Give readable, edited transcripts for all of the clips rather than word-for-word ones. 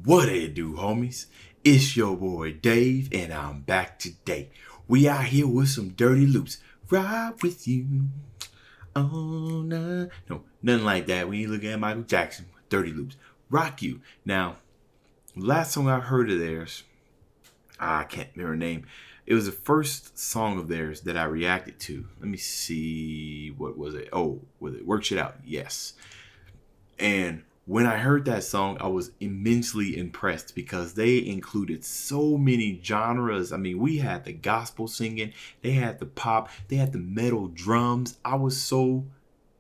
What it do, homies? It's your boy Dave, and I'm back today. We out here with some dirty loops. Ride with you. Oh, no. No, nothing like that. We ain't looking at Michael Jackson. Dirty loops. Rock you. Now, last song I heard of theirs, I can't remember her name. It was the first song of theirs that I reacted to. Let me see. What was it? Oh, was it Work Shit Out? Yes. And when I heard that song, I was immensely impressed because they included so many genres. I mean, we had the gospel singing, they had the pop, they had the metal drums. I was so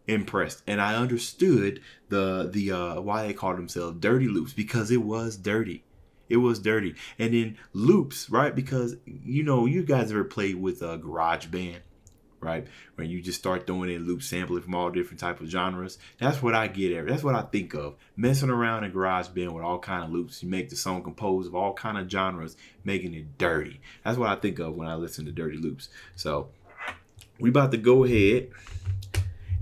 impressed, and I understood the why they called themselves Dirty Loops, because it was dirty. It was dirty. And then loops, right? Because you guys ever played with a GarageBand, right? When you just start throwing in loop sampling from all different types of genres. That's what I get at. That's what I think of. Messing around in GarageBand with all kind of loops. You make the song composed of all kind of genres, making it dirty. That's what I think of when I listen to dirty loops. So we about to go ahead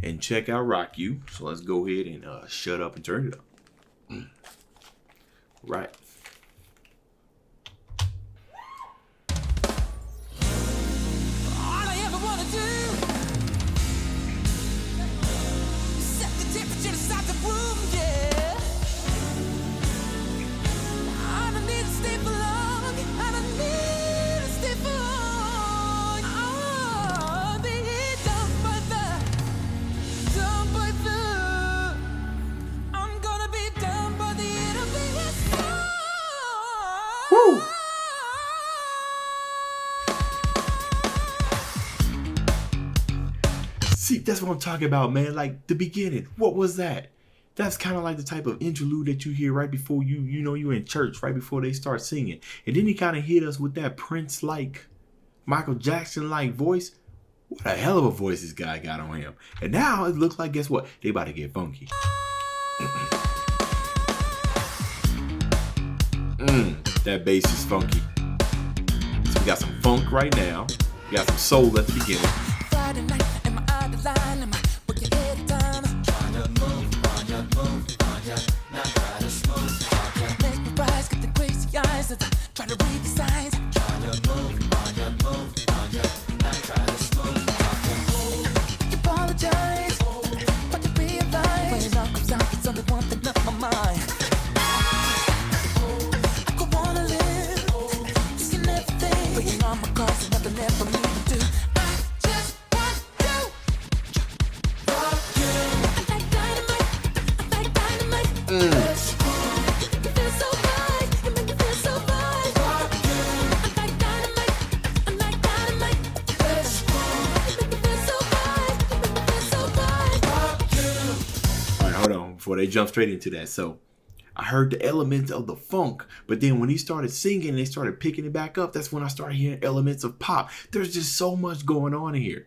and check out Rock You. So let's go ahead and shut up and turn it up. Right. Woo! See, that's what I'm talking about, man. Like the beginning. What was that? That's kind of like the type of interlude that you hear right before you're in church, right before they start singing. And then he kind of hit us with that Prince-like, Michael Jackson-like voice. What a hell of a voice this guy got on him. And now it looks like, guess what? They about to get funky. That bass is funky. So we got some funk right now. We got some soul at the beginning. Friday night, am I out of line? Am I working every time? Trying to move on ya, not try to smooth. Make me rise, get the crazy eyes as I try to read the signs. Trying to move on ya, not try to smooth. You apologize, but you realize when it all comes out, it's only one thing on my mind. Before they jump straight into that. So I heard the elements of the funk, but then when he started singing, they started picking it back up. That's when I started hearing elements of pop. There's just so much going on here.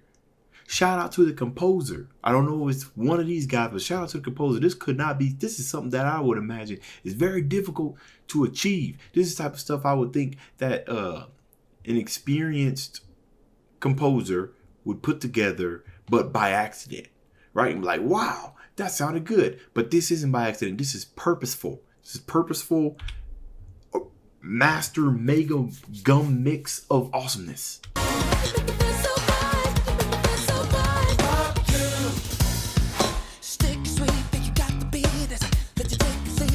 Shout out to the composer. I don't know if it's one of these guys, but shout out to the composer. This is something that I would imagine is very difficult to achieve. This is the type of stuff I would think that an experienced composer would put together, but by accident, right? And be like, wow, that sounded good. But this isn't by accident. This is purposeful. This is purposeful master mega gum mix of awesomeness.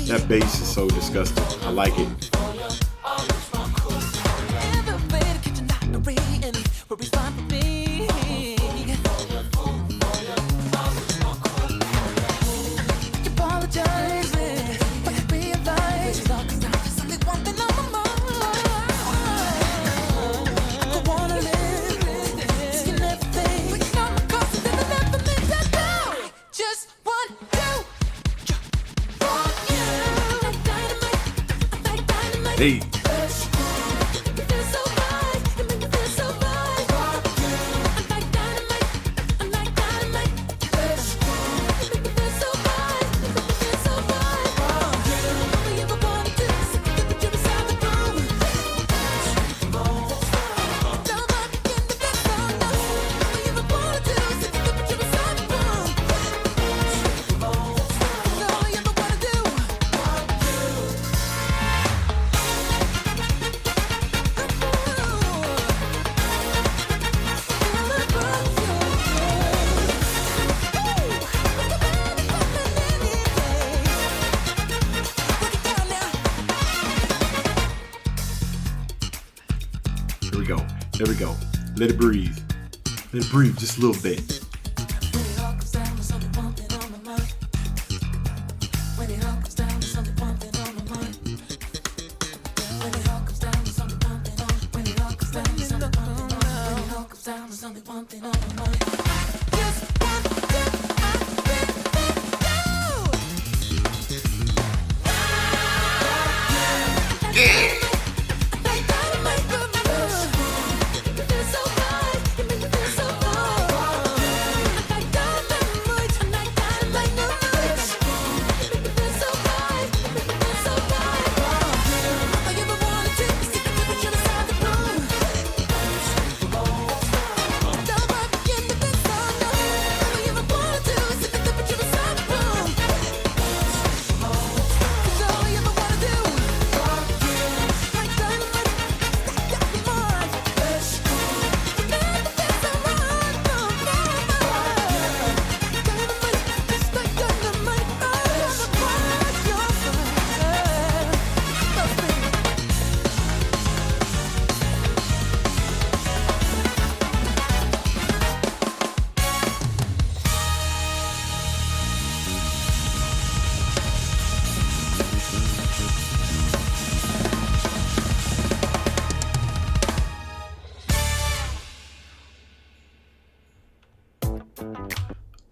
That bass is so disgusting. I like it. Hey. There we go. Let it breathe. Let it breathe just a little bit. When it all comes down to something, one thing on my mind. When it all comes down to something, one thing on my mind. When it all comes down to something, one thing on. When it all comes down to something, one thing on. When it all comes down to something, one thing on my mind. Just one thing I really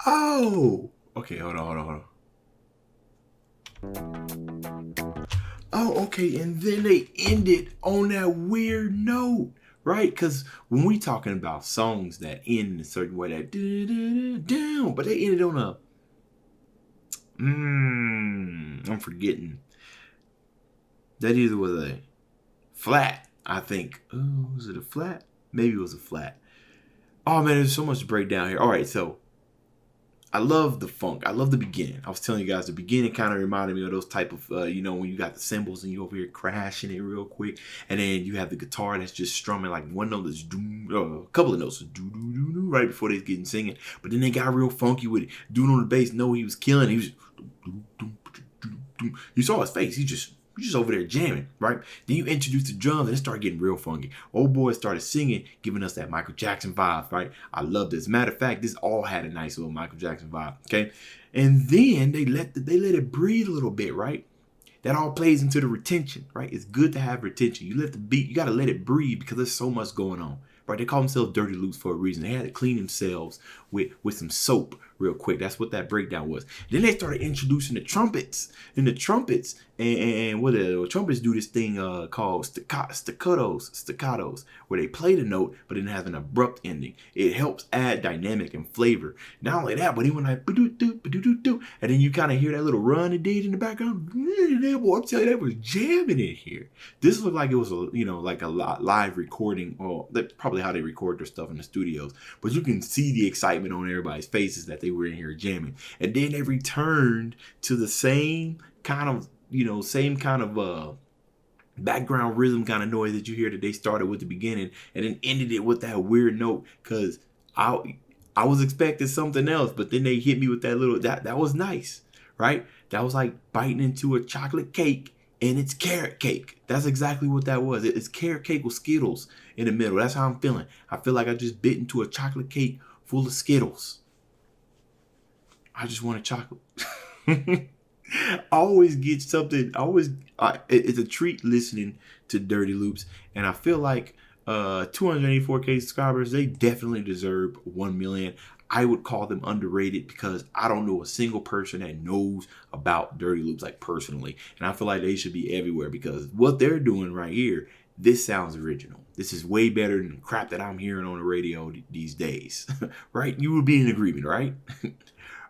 Oh, okay, hold on. Oh, okay, and then they ended on that weird note, right? Because when we talking about songs that end in a certain way, that down, but they ended on a I'm forgetting. That either was a flat, I think. Oh, was it a flat? Maybe it was a flat. Oh man, there's so much to break down here. All right, so I love the funk. I love the beginning. I was telling you guys, the beginning kind of reminded me of those type of, when you got the cymbals and you over here crashing it real quick. And then you have the guitar that's just strumming like one note that's a couple of notes right before they getting singing. But then they got real funky with it. Dude on the bass, he was killing. He was, you saw his face. He just over there jamming, right? Then you introduce the drums and it started getting real funky. Old boy started singing, giving us that Michael Jackson vibe, right? I love this. Matter of fact, this all had a nice little Michael Jackson vibe, okay? And then they let it breathe a little bit, right? That all plays into the retention, right? It's good to have retention. You let the beat, you got to let it breathe because there's so much going on, right? They call themselves Dirty Loops for a reason. They had to clean themselves with some soap real quick. That's what that breakdown was. Then they started introducing the trumpets. And the trumpets, and what the trumpets do this thing called staccatos, where they play the note, but it has an abrupt ending. It helps add dynamic and flavor. Not only that, but even like, and then you kind of hear that little run it did in the background. Boy, I'm telling you, they was jamming in here. This looked like it was like a live recording, or that's probably how they record their stuff in the studios. But you can see the excitement on everybody's faces that they were in here jamming. And then they returned to the same kind of background rhythm kind of noise that you hear that they started with the beginning, and then ended it with that weird note. Cause I was expecting something else, but then they hit me with that little that was nice, right? That was like biting into a chocolate cake, and it's carrot cake. That's exactly what that was. It's carrot cake with Skittles in the middle. That's how I'm feeling. I feel like I just bit into a chocolate cake full of Skittles. I just want a chocolate. I always get something. It's a treat listening to Dirty Loops, and I feel like 284K subscribers, they definitely deserve 1 million. I would call them underrated because I don't know a single person that knows about Dirty Loops like personally, and I feel like they should be everywhere because what they're doing right here, this sounds original. This is way better than crap that I'm hearing on the radio these days, right? You would be in agreement, right?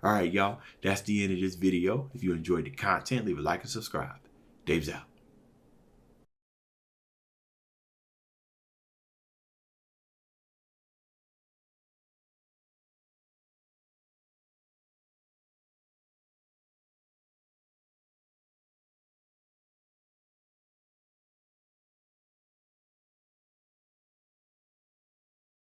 All right, y'all, that's the end of this video. If you enjoyed the content, leave a like and subscribe. Dave's out.